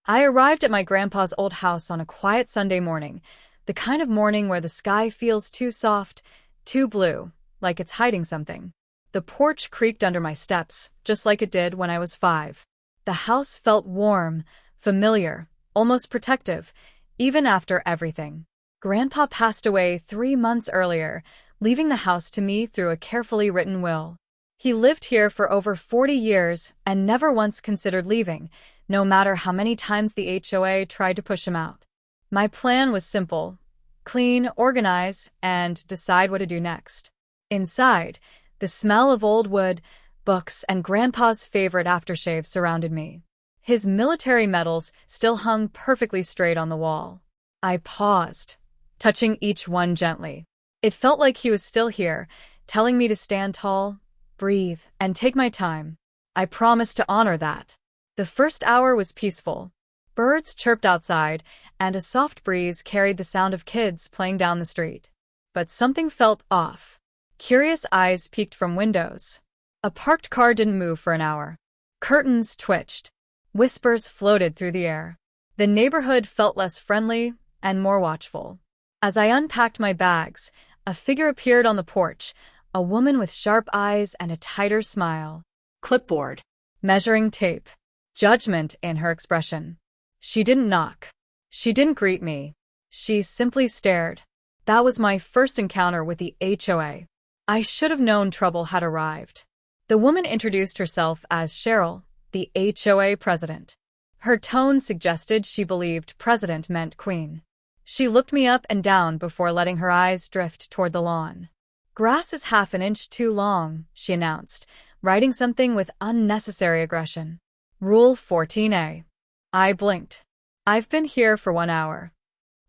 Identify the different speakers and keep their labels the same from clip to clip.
Speaker 1: I arrived at my grandpa's old house on a quiet Sunday morning, the kind of morning where the sky feels too soft, too blue, like it's hiding something. The porch creaked under my steps, just like it did when I was 5. The house felt warm, familiar, almost protective, even after everything. Grandpa passed away 3 months earlier, leaving the house to me through a carefully written will. He lived here for over 40 years and never once considered leaving, no matter how many times the HOA tried to push him out. My plan was simple: clean, organize, and decide what to do next. Inside, the smell of old wood, books, and Grandpa's favorite aftershave surrounded me. His military medals still hung perfectly straight on the wall. I paused, touching each one gently. It felt like he was still here, telling me to stand tall, breathe, and take my time. I promised to honor that. The first hour was peaceful. Birds chirped outside, and a soft breeze carried the sound of kids playing down the street. But something felt off. Curious eyes peeked from windows. A parked car didn't move for an hour. Curtains twitched. Whispers floated through the air. The neighborhood felt less friendly and more watchful. As I unpacked my bags, a figure appeared on the porch, a woman with sharp eyes and a tighter smile. Clipboard. Measuring tape. Judgment in her expression. She didn't knock. She didn't greet me. She simply stared. That was my first encounter with the HOA. I should have known trouble had arrived. The woman introduced herself as Cheryl, the HOA president. Her tone suggested she believed president meant queen. She looked me up and down before letting her eyes drift toward the lawn. "Grass is half an inch too long," she announced, writing something with unnecessary aggression. Rule 14A. I blinked. "I've been here for 1 hour."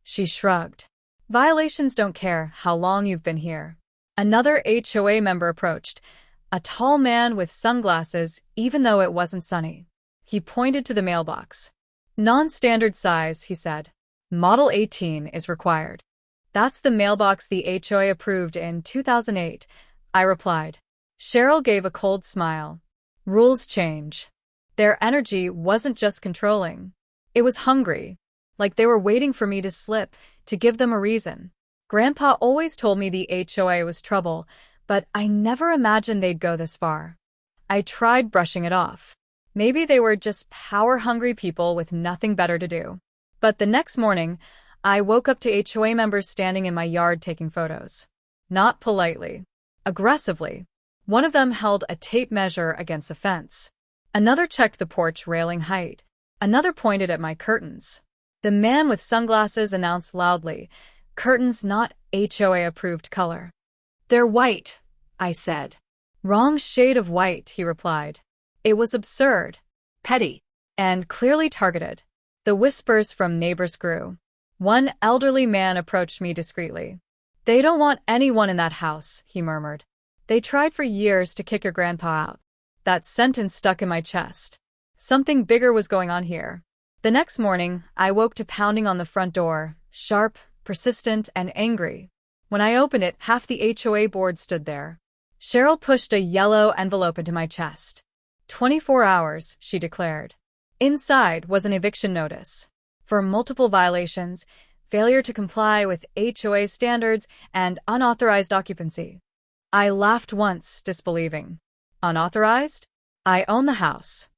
Speaker 1: She shrugged. "Violations don't care how long you've been here." Another HOA member approached, a tall man with sunglasses, even though it wasn't sunny. He pointed to the mailbox. "Non-standard size," he said. "Model 18 is required." "That's the mailbox the HOA approved in 2008, I replied. Cheryl gave a cold smile. Rules change. Their energy wasn't just controlling. It was hungry, like they were waiting for me to slip, to give them a reason. Grandpa always told me the HOA was trouble, but I never imagined they'd go this far. I tried brushing it off. Maybe they were just power-hungry people with nothing better to do. But the next morning, I woke up to HOA members standing in my yard taking photos. Not politely. Aggressively. One of them held a tape measure against the fence. Another checked the porch railing height. Another pointed at my curtains. The man with sunglasses announced loudly, "Curtains not HOA-approved color." "They're white," I said. "Wrong shade of white," he replied. It was absurd, petty, and clearly targeted. The whispers from neighbors grew. One elderly man approached me discreetly. "They don't want anyone in that house," he murmured. "They tried for years to kick your grandpa out." That sentence stuck in my chest. Something bigger was going on here. The next morning, I woke to pounding on the front door, sharp, persistent, and angry. When I opened it, half the HOA board stood there. Cheryl pushed a yellow envelope into my chest. 24 hours, she declared. Inside was an eviction notice. For multiple violations, failure to comply with HOA standards, and unauthorized occupancy. I laughed once, disbelieving. Unauthorized? I own the house.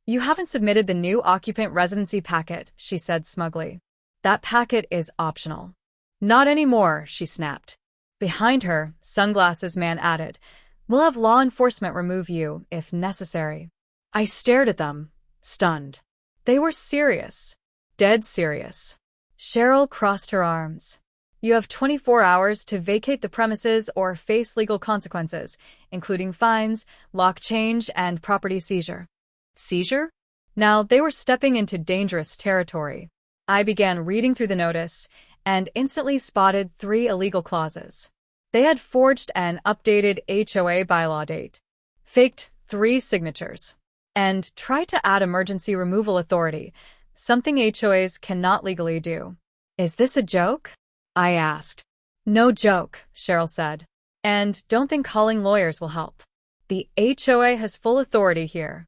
Speaker 1: "You haven't submitted the new occupant residency packet," she said smugly. "That packet is optional." "Not anymore," she snapped. Behind her, sunglasses man added, "We'll have law enforcement remove you, if necessary." I stared at them, stunned. They were serious. Dead serious. Cheryl crossed her arms. "You have 24 hours to vacate the premises or face legal consequences, including fines, lock change, and property seizure." Seizure? Now they were stepping into dangerous territory. I began reading through the notice and instantly spotted 3 illegal clauses. They had forged an updated HOA bylaw date, faked 3 signatures, and tried to add emergency removal authority, something HOAs cannot legally do. "Is this a joke?" I asked. "No joke," Cheryl said. "And don't think calling lawyers will help. The HOA has full authority here."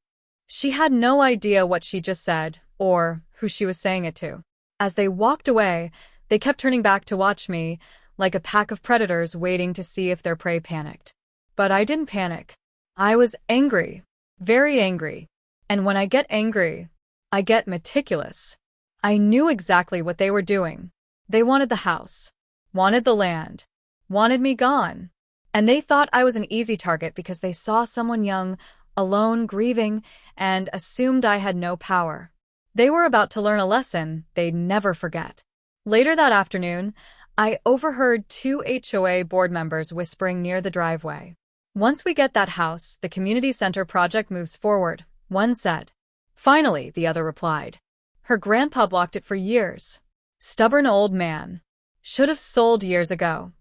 Speaker 1: She had no idea what she just said, or who she was saying it to. As they walked away, they kept turning back to watch me, like a pack of predators waiting to see if their prey panicked. But I didn't panic. I was angry, very angry. And when I get angry, I get meticulous. I knew exactly what they were doing. They wanted the house, wanted the land, wanted me gone. And they thought I was an easy target because they saw someone young, alone, grieving, and assumed I had no power. They were about to learn a lesson they'd never forget. Later that afternoon, I overheard 2 HOA board members whispering near the driveway. "Once we get that house, the community center project moves forward," one said. "Finally," the other replied. "Her grandpa blocked it for years. Stubborn old man. Should have sold years ago."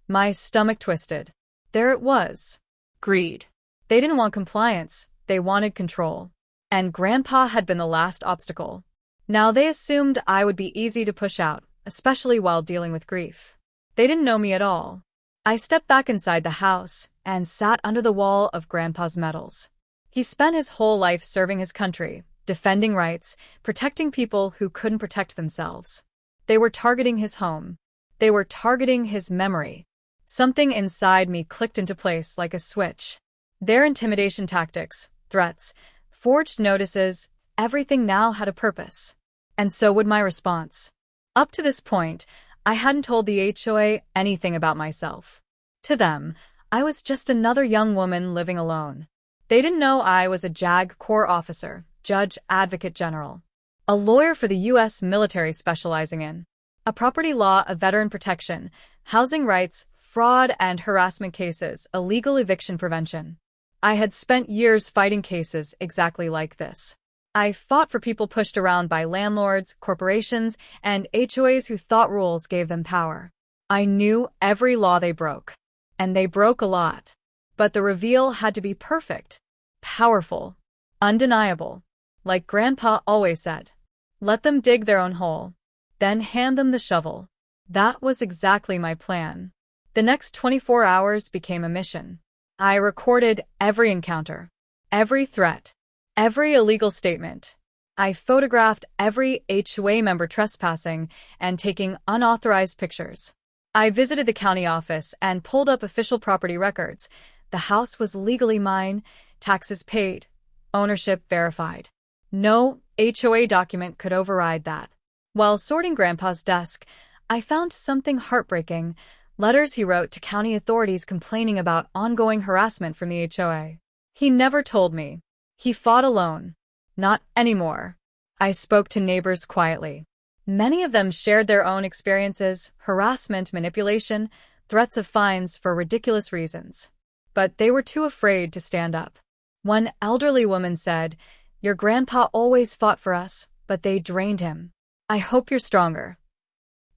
Speaker 1: My stomach twisted. There it was. Greed. They didn't want compliance, they wanted control. And Grandpa had been the last obstacle. Now they assumed I would be easy to push out, especially while dealing with grief. They didn't know me at all. I stepped back inside the house and sat under the wall of Grandpa's medals. He spent his whole life serving his country, defending rights, protecting people who couldn't protect themselves. They were targeting his home. They were targeting his memory. Something inside me clicked into place like a switch. Their intimidation tactics, threats, forged notices, everything now had a purpose. And so would my response. Up to this point, I hadn't told the HOA anything about myself. To them, I was just another young woman living alone. They didn't know I was a JAG Corps officer, Judge Advocate General, a lawyer for the U.S. military specializing in a property law, a veteran protection, housing rights, fraud and harassment cases, illegal eviction prevention. I had spent years fighting cases exactly like this. I fought for people pushed around by landlords, corporations, and HOAs who thought rules gave them power. I knew every law they broke. And they broke a lot. But the reveal had to be perfect, powerful, undeniable. Like Grandpa always said, let them dig their own hole, then hand them the shovel. That was exactly my plan. The next 24 hours became a mission. I recorded every encounter, every threat, every illegal statement. I photographed every HOA member trespassing and taking unauthorized pictures. I visited the county office and pulled up official property records. The house was legally mine, taxes paid, ownership verified. No HOA document could override that. While sorting Grandpa's desk, I found something heartbreaking. Letters he wrote to county authorities complaining about ongoing harassment from the HOA. He never told me. He fought alone. Not anymore. I spoke to neighbors quietly. Many of them shared their own experiences, harassment, manipulation, threats of fines for ridiculous reasons. But they were too afraid to stand up. One elderly woman said, "Your grandpa always fought for us, but they drained him. I hope you're stronger."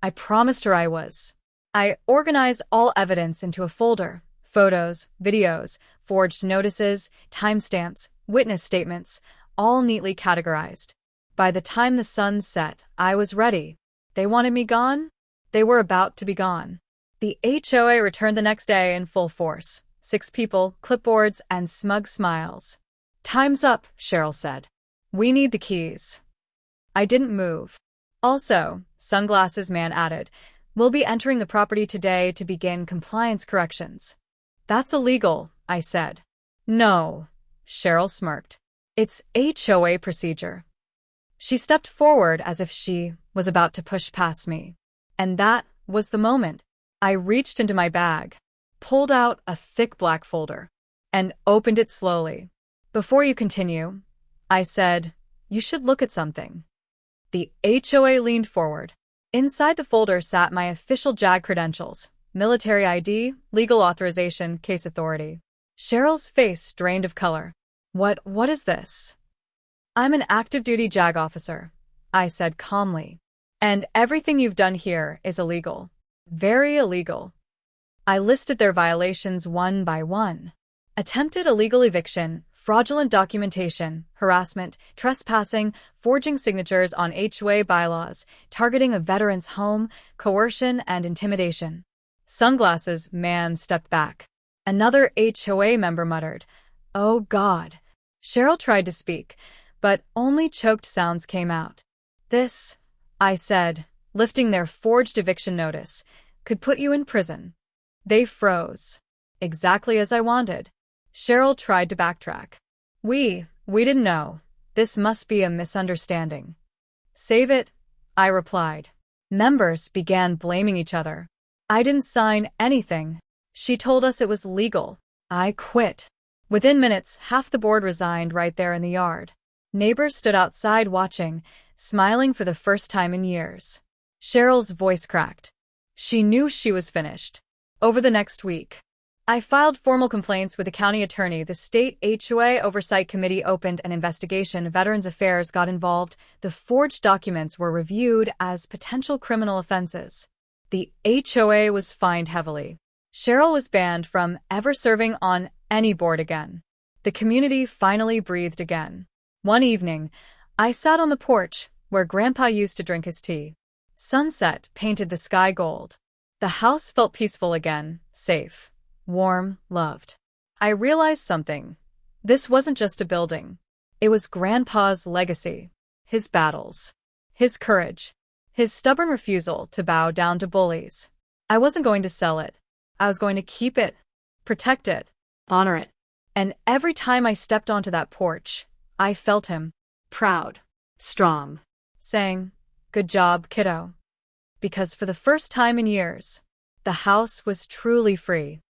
Speaker 1: I promised her I was. I organized all evidence into a folder: photos, videos, forged notices, timestamps, witness statements, all neatly categorized. By the time the sun set, I was ready. They wanted me gone? They were about to be gone. The HOA returned the next day in full force. 6 people, clipboards, and smug smiles. "Time's up," Cheryl said. "We need the keys." I didn't move. "Also," Sunglasses Man added, "we'll be entering the property today to begin compliance corrections." "That's illegal," I said. "No," Cheryl smirked. "It's HOA procedure." She stepped forward as if she was about to push past me. And that was the moment. I reached into my bag, pulled out a thick black folder, and opened it slowly. "Before you continue," I said, "you should look at something." The HOA leaned forward. Inside the folder sat my official JAG credentials, military ID, legal authorization, case authority. Cheryl's face drained of color. What is this?" "I'm an active-duty JAG officer," I said calmly. "And everything you've done here is illegal. Very illegal." I listed their violations one by one. Attempted illegal eviction, fraudulent documentation, harassment, trespassing, forging signatures on HOA bylaws, targeting a veteran's home, coercion, and intimidation. Sunglasses Man stepped back. Another HOA member muttered, "Oh God." Cheryl tried to speak, but only choked sounds came out. "This," I said, lifting their forged eviction notice, "could put you in prison." They froze. Exactly as I wanted. Cheryl tried to backtrack. We didn't know. This must be a misunderstanding." "Save it," I replied. Members began blaming each other. "I didn't sign anything. She told us it was legal." I quit. Within minutes, half the board resigned right there in the yard. Neighbors stood outside watching, smiling for the first time in years. Cheryl's voice cracked. She knew she was finished. Over the next week, I filed formal complaints with the county attorney. The state HOA Oversight Committee opened an investigation. Veterans Affairs got involved. The forged documents were reviewed as potential criminal offenses. The HOA was fined heavily. Cheryl was banned from ever serving on any board again. The community finally breathed again. One evening, I sat on the porch where Grandpa used to drink his tea. Sunset painted the sky gold. The house felt peaceful again, safe, warm, loved. I realized something. This wasn't just a building. It was Grandpa's legacy. His battles. His courage. His stubborn refusal to bow down to bullies. I wasn't going to sell it. I was going to keep it, protect it, honor it. And every time I stepped onto that porch, I felt him, proud, strong, saying, "Good job, kiddo." Because for the first time in years, the house was truly free.